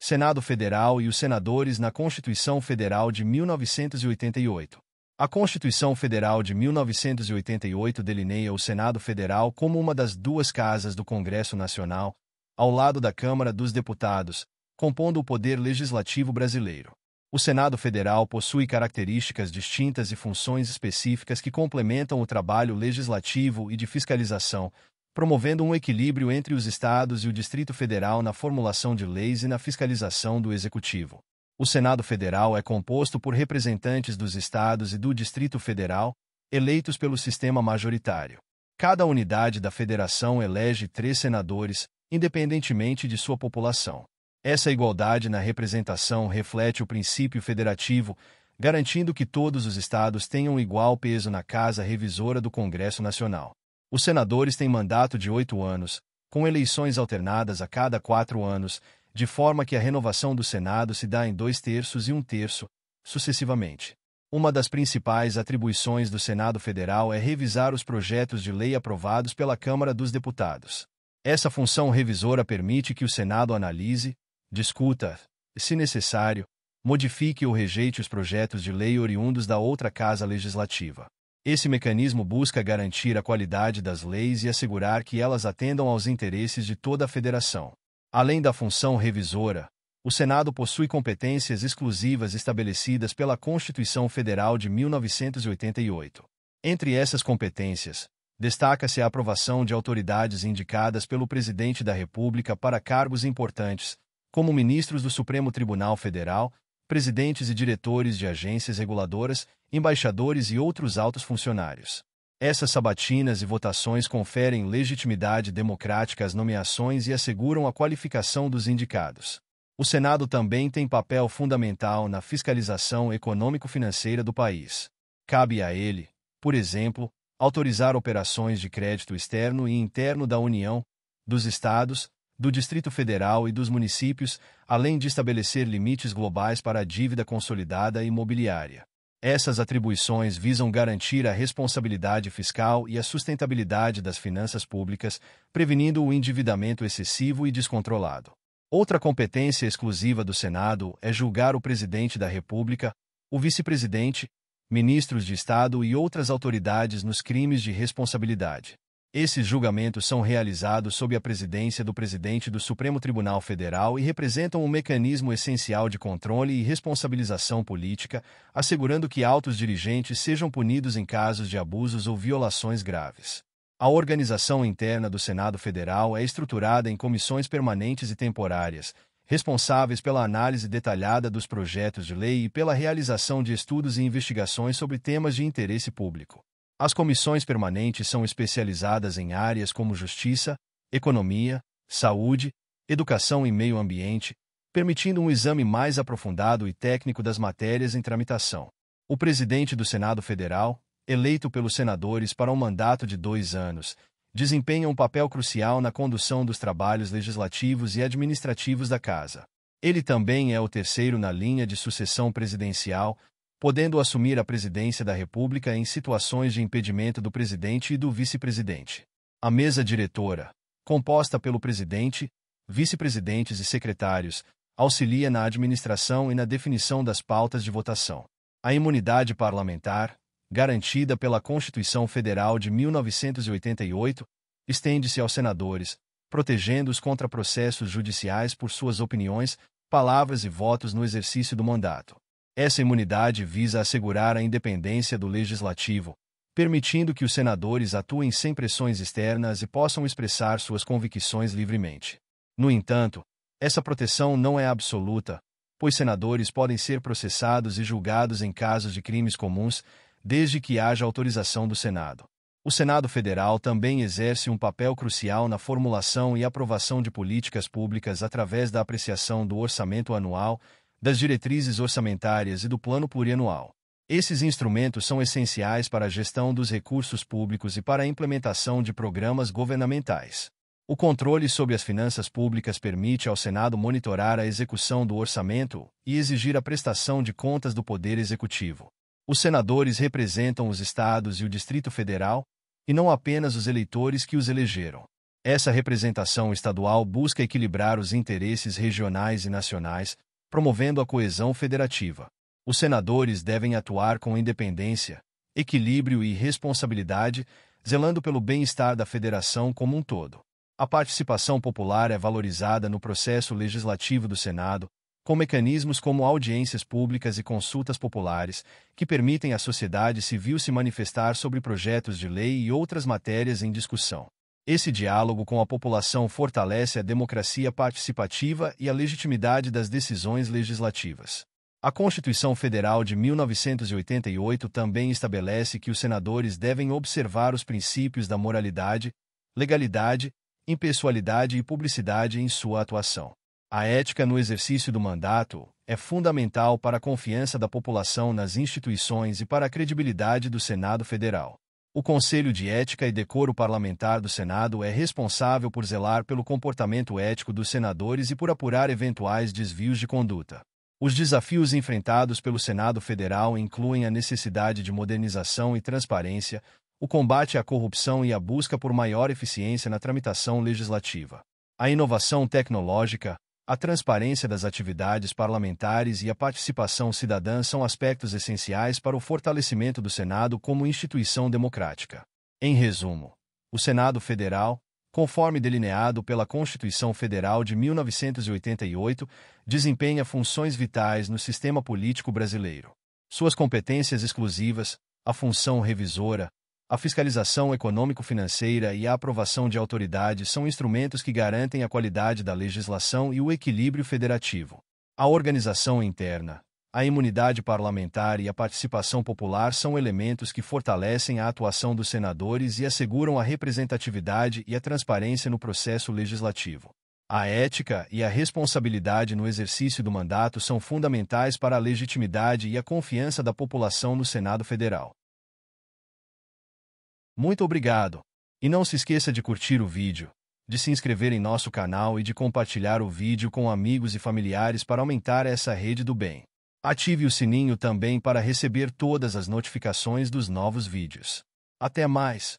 Senado Federal e os senadores na Constituição Federal de 1988. A Constituição Federal de 1988 delineia o Senado Federal como uma das duas casas do Congresso Nacional, ao lado da Câmara dos Deputados, compondo o poder legislativo brasileiro. O Senado Federal possui características distintas e funções específicas que complementam o trabalho legislativo e de fiscalização, promovendo um equilíbrio entre os estados e o Distrito Federal na formulação de leis e na fiscalização do Executivo. O Senado Federal é composto por representantes dos estados e do Distrito Federal, eleitos pelo sistema majoritário. Cada unidade da federação elege 3 senadores, independentemente de sua população. Essa igualdade na representação reflete o princípio federativo, garantindo que todos os estados tenham igual peso na Casa Revisora do Congresso Nacional. Os senadores têm mandato de 8 anos, com eleições alternadas a cada 4 anos, de forma que a renovação do Senado se dá em 2/3 e 1/3, sucessivamente. Uma das principais atribuições do Senado Federal é revisar os projetos de lei aprovados pela Câmara dos Deputados. Essa função revisora permite que o Senado analise, discuta, se necessário, modifique ou rejeite os projetos de lei oriundos da outra Casa Legislativa. Esse mecanismo busca garantir a qualidade das leis e assegurar que elas atendam aos interesses de toda a federação. Além da função revisora, o Senado possui competências exclusivas estabelecidas pela Constituição Federal de 1988. Entre essas competências, destaca-se a aprovação de autoridades indicadas pelo Presidente da República para cargos importantes, como ministros do Supremo Tribunal Federal, presidentes e diretores de agências reguladoras, embaixadores e outros altos funcionários. Essas sabatinas e votações conferem legitimidade democrática às nomeações e asseguram a qualificação dos indicados. O Senado também tem papel fundamental na fiscalização econômico-financeira do país. Cabe a ele, por exemplo, autorizar operações de crédito externo e interno da União, dos Estados, do Distrito Federal e dos municípios, além de estabelecer limites globais para a dívida consolidada e imobiliária. Essas atribuições visam garantir a responsabilidade fiscal e a sustentabilidade das finanças públicas, prevenindo o endividamento excessivo e descontrolado. Outra competência exclusiva do Senado é julgar o Presidente da República, o Vice-Presidente, ministros de Estado e outras autoridades nos crimes de responsabilidade. Esses julgamentos são realizados sob a presidência do Presidente do Supremo Tribunal Federal e representam um mecanismo essencial de controle e responsabilização política, assegurando que altos dirigentes sejam punidos em casos de abusos ou violações graves. A organização interna do Senado Federal é estruturada em comissões permanentes e temporárias, responsáveis pela análise detalhada dos projetos de lei e pela realização de estudos e investigações sobre temas de interesse público. As comissões permanentes são especializadas em áreas como justiça, economia, saúde, educação e meio ambiente, permitindo um exame mais aprofundado e técnico das matérias em tramitação. O presidente do Senado Federal, eleito pelos senadores para um mandato de 2 anos, desempenha um papel crucial na condução dos trabalhos legislativos e administrativos da Casa. Ele também é o terceiro na linha de sucessão presidencial, podendo assumir a presidência da República em situações de impedimento do presidente e do vice-presidente. A mesa diretora, composta pelo presidente, vice-presidentes e secretários, auxilia na administração e na definição das pautas de votação. A imunidade parlamentar, garantida pela Constituição Federal de 1988, estende-se aos senadores, protegendo-os contra processos judiciais por suas opiniões, palavras e votos no exercício do mandato. Essa imunidade visa assegurar a independência do legislativo, permitindo que os senadores atuem sem pressões externas e possam expressar suas convicções livremente. No entanto, essa proteção não é absoluta, pois senadores podem ser processados e julgados em casos de crimes comuns, desde que haja autorização do Senado. O Senado Federal também exerce um papel crucial na formulação e aprovação de políticas públicas através da apreciação do orçamento anual, das diretrizes orçamentárias e do plano plurianual. Esses instrumentos são essenciais para a gestão dos recursos públicos e para a implementação de programas governamentais. O controle sobre as finanças públicas permite ao Senado monitorar a execução do orçamento e exigir a prestação de contas do Poder Executivo. Os senadores representam os estados e o Distrito Federal, e não apenas os eleitores que os elegeram. Essa representação estadual busca equilibrar os interesses regionais e nacionais, promovendo a coesão federativa. Os senadores devem atuar com independência, equilíbrio e responsabilidade, zelando pelo bem-estar da federação como um todo. A participação popular é valorizada no processo legislativo do Senado, com mecanismos como audiências públicas e consultas populares, que permitem à sociedade civil se manifestar sobre projetos de lei e outras matérias em discussão. Esse diálogo com a população fortalece a democracia participativa e a legitimidade das decisões legislativas. A Constituição Federal de 1988 também estabelece que os senadores devem observar os princípios da moralidade, legalidade, impessoalidade e publicidade em sua atuação. A ética no exercício do mandato é fundamental para a confiança da população nas instituições e para a credibilidade do Senado Federal. O Conselho de Ética e Decoro Parlamentar do Senado é responsável por zelar pelo comportamento ético dos senadores e por apurar eventuais desvios de conduta. Os desafios enfrentados pelo Senado Federal incluem a necessidade de modernização e transparência, o combate à corrupção e a busca por maior eficiência na tramitação legislativa. A inovação tecnológica, a transparência das atividades parlamentares e a participação cidadã são aspectos essenciais para o fortalecimento do Senado como instituição democrática. Em resumo, o Senado Federal, conforme delineado pela Constituição Federal de 1988, desempenha funções vitais no sistema político brasileiro. Suas competências exclusivas, a função revisora, a fiscalização econômico-financeira e a aprovação de autoridades são instrumentos que garantem a qualidade da legislação e o equilíbrio federativo. A organização interna, a imunidade parlamentar e a participação popular são elementos que fortalecem a atuação dos senadores e asseguram a representatividade e a transparência no processo legislativo. A ética e a responsabilidade no exercício do mandato são fundamentais para a legitimidade e a confiança da população no Senado Federal. Muito obrigado! E não se esqueça de curtir o vídeo, de se inscrever em nosso canal e de compartilhar o vídeo com amigos e familiares para aumentar essa rede do bem. Ative o sininho também para receber todas as notificações dos novos vídeos. Até mais!